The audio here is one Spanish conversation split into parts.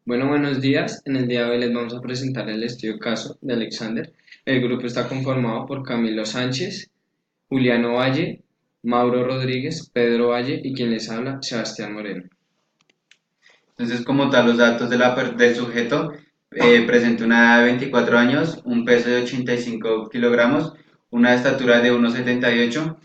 Bueno, buenos días. En el día de hoy les vamos a presentar el estudio caso de Alexander. El grupo está conformado por Camilo Sánchez, Juliano Valle, Mauro Rodríguez, Pedro Valle y quien les habla, Sebastián Moreno. Entonces, como tal, los datos del sujeto, presenta una edad de 24 años, un peso de 85 kilogramos, una estatura de 1,78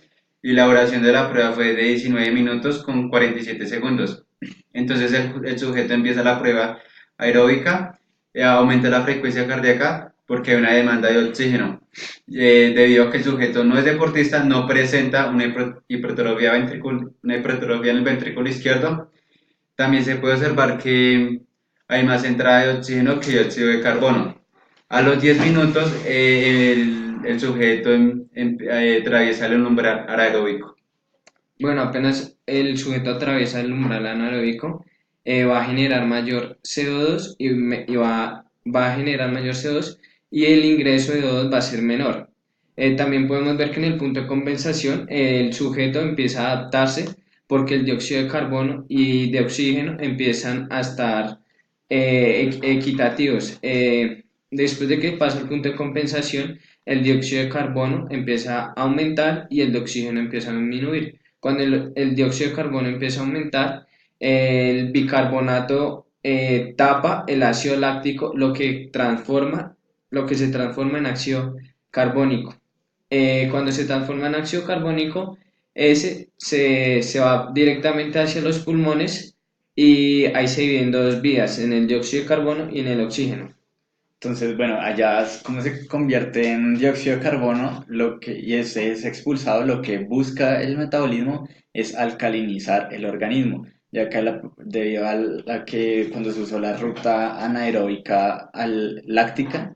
y la duración de la prueba fue de 19 minutos con 47 segundos. Entonces, el sujeto empieza la prueba aeróbica, aumenta la frecuencia cardíaca porque hay una demanda de oxígeno. Debido a que el sujeto no es deportista, no presenta una una hipertrofia en el ventrículo izquierdo. También se puede observar que hay más entrada de oxígeno que dióxido de carbono. A los 10 minutos, el sujeto atraviesa el umbral anaeróbico. Bueno, apenas el sujeto atraviesa el umbral anaeróbico, va a generar mayor CO2 y va a generar mayor CO2 y el ingreso de O2 va a ser menor. También podemos ver que en el punto de compensación el sujeto empieza a adaptarse porque el dióxido de carbono y de oxígeno empiezan a estar equitativos. Después de que pasa el punto de compensación, el dióxido de carbono empieza a aumentar y el de oxígeno empieza a disminuir. Cuando el dióxido de carbono empieza a aumentar, el bicarbonato tapa el ácido láctico, lo que se transforma en ácido carbónico. Cuando se transforma en ácido carbónico, ese se va directamente hacia los pulmones y ahí se dividen dos vías, en el dióxido de carbono y en el oxígeno. Entonces, bueno, allá como se convierte en dióxido de carbono y ese es expulsado, lo que busca el metabolismo es alcalinizar el organismo, ya que debido a que cuando se usó la ruta anaeróbica láctica,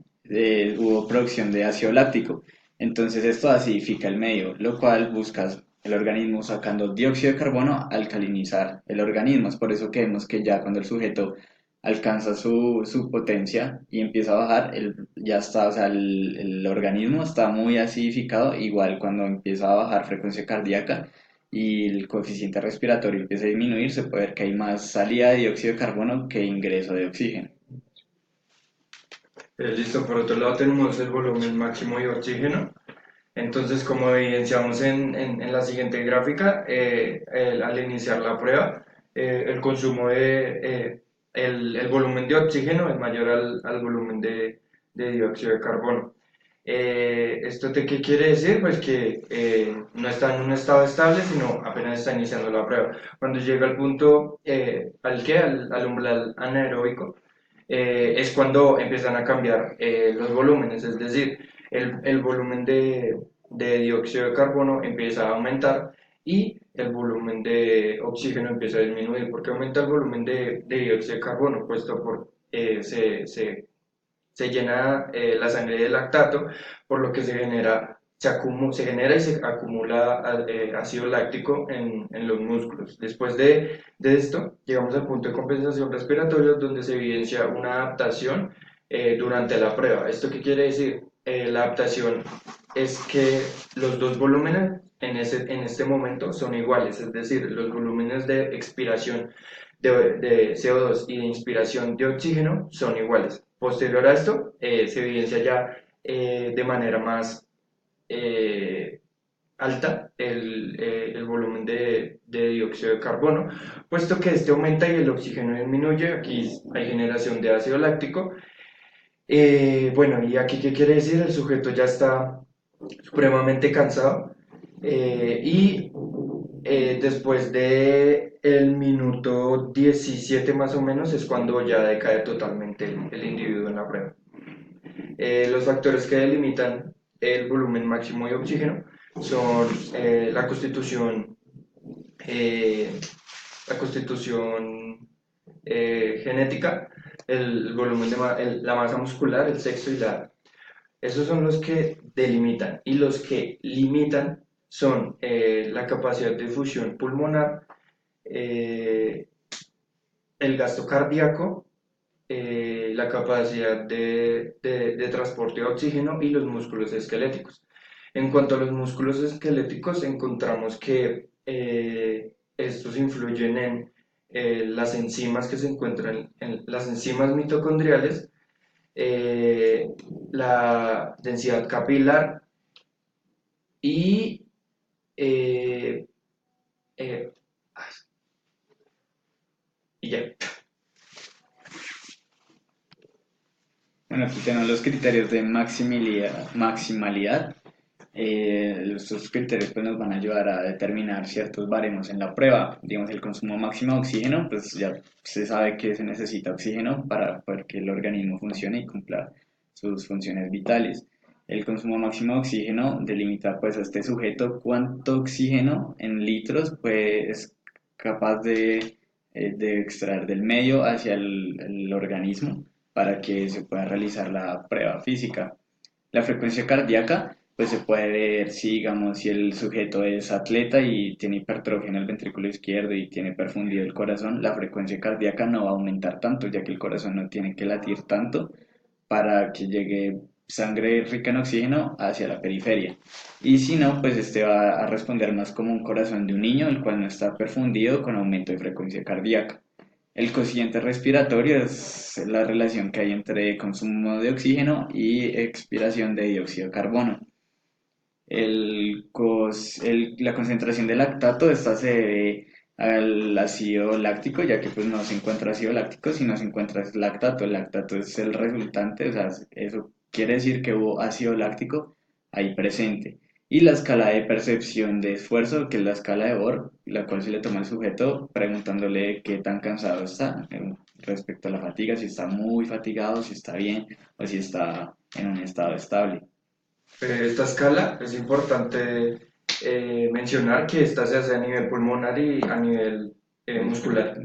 hubo producción de ácido láctico. Entonces esto acidifica el medio, lo cual busca el organismo sacando dióxido de carbono, alcalinizar el organismo. Es por eso que vemos que ya cuando el sujeto alcanza su potencia y empieza a bajar, ya está, o sea, el organismo está muy acidificado, igual cuando empieza a bajar frecuencia cardíaca y el coeficiente respiratorio empieza a disminuir, se puede ver que hay más salida de dióxido de carbono que ingreso de oxígeno. Listo, por otro lado tenemos el volumen máximo de oxígeno. Entonces, como evidenciamos en la siguiente gráfica, al iniciar la prueba, el consumo el volumen de oxígeno es mayor al volumen de dióxido de carbono. ¿Esto qué quiere decir? Pues que no está en un estado estable, sino apenas está iniciando la prueba. Cuando llega al punto, al umbral anaeróbico, es cuando empiezan a cambiar los volúmenes, es decir, el volumen de dióxido de carbono empieza a aumentar y el volumen de oxígeno empieza a disminuir. ¿Por qué aumenta el volumen de dióxido de carbono? Puesto por se llena la sangre de lactato, por lo que se genera y se acumula ácido láctico en los músculos. Después de esto, llegamos al punto de compensación respiratoria, donde se evidencia una adaptación durante la prueba. ¿Esto qué quiere decir? La adaptación es que los dos volúmenes en este momento son iguales, es decir, los volúmenes de expiración de CO2 y de inspiración de oxígeno son iguales. Posterior a esto, se evidencia ya de manera más eh, alta el volumen de dióxido de carbono, puesto que este aumenta y el oxígeno disminuye. Aquí hay generación de ácido láctico. Bueno, ¿y aquí qué quiere decir? El sujeto ya está supremamente cansado y después de el minuto 17 más o menos es cuando ya decae totalmente el individuo en la prueba. Los factores que delimitan el volumen máximo de oxígeno son eh, la constitución genética, el volumen la masa muscular, el sexo y la edad. Esos son los que delimitan y los que limitan son la capacidad de fusión pulmonar, eh, el gasto cardíaco, la capacidad de transporte de oxígeno y los músculos esqueléticos. En cuanto a los músculos esqueléticos, encontramos que estos influyen las enzimas que se encuentran en las enzimas mitocondriales, la densidad capilar y eh, eh, ay, y ya. Bueno, aquí tenemos los criterios de maximalidad. Estos criterios pues, nos van a ayudar a determinar ciertos baremos en la prueba. Digamos, el consumo máximo de oxígeno, pues ya se sabe que se necesita oxígeno para que el organismo funcione y cumpla sus funciones vitales. El consumo máximo de oxígeno delimita pues a este sujeto cuánto oxígeno en litros pues, es capaz de extraer del medio hacia el organismo para que se pueda realizar la prueba física. La frecuencia cardíaca, pues se puede ver si, digamos, si el sujeto es atleta y tiene hipertrofia en el ventrículo izquierdo y tiene perfundido el corazón, la frecuencia cardíaca no va a aumentar tanto, ya que el corazón no tiene que latir tanto para que llegue sangre rica en oxígeno hacia la periferia. Y si no, pues este va a responder más como un corazón de un niño, el cual no está perfundido con aumento de frecuencia cardíaca. El cociente respiratorio es la relación que hay entre consumo de oxígeno y expiración de dióxido de carbono. La concentración de lactato, esta se debe al ácido láctico, ya que pues no se encuentra ácido láctico, sino se encuentra lactato. El lactato es el resultante, o sea, eso quiere decir que hubo ácido láctico ahí presente. Y la escala de percepción de esfuerzo, que es la escala de Bohr, la cual se le toma al sujeto preguntándole qué tan cansado está respecto a la fatiga, si está muy fatigado, si está bien o si está en un estado estable. Esta escala es importante mencionar que esta se hace a nivel pulmonar y a nivel muscular.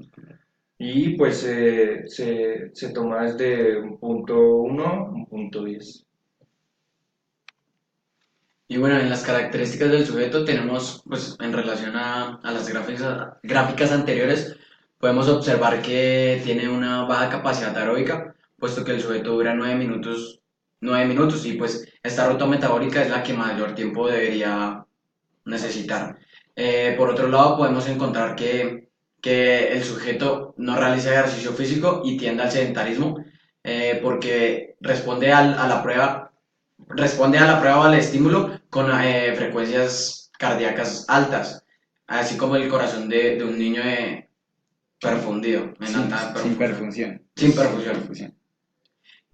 Y pues se toma desde un punto 1 a un punto 10. Y bueno, en las características del sujeto tenemos, pues en relación a las gráficas anteriores, podemos observar que tiene una baja capacidad aeróbica, puesto que el sujeto dura 9 minutos y pues esta ruta metabólica es la que mayor tiempo debería necesitar. Por otro lado, podemos encontrar que el sujeto no realiza ejercicio físico y tiende al sedentarismo, porque responde a la prueba o al estímulo con frecuencias cardíacas altas, así como el corazón de un niño perfundido, en alta Sin perfusión. perfusión. Sin perfusión.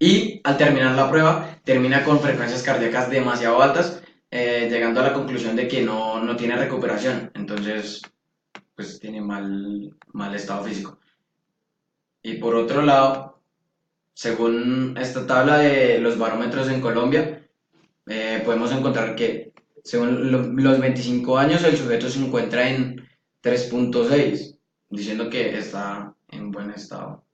Y al terminar la prueba, termina con frecuencias cardíacas demasiado altas, llegando a la conclusión de que no tiene recuperación. Entonces, pues tiene mal estado físico. Y por otro lado, según esta tabla de los barómetros en Colombia, podemos encontrar que según los 25 años el sujeto se encuentra en 3.6, diciendo que está en buen estado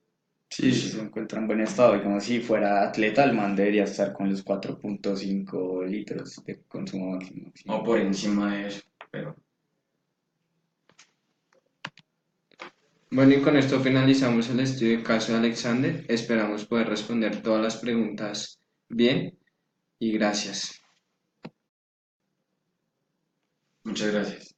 Sí, se físico. encuentra en buen estado. Y como si fuera atleta, el man debería estar con los 4.5 litros de consumo máximo. Sí. O por encima de eso, pero Bueno, y con esto finalizamos el estudio del caso de Alexander. Esperamos poder responder todas las preguntas bien y gracias. muchas gracias.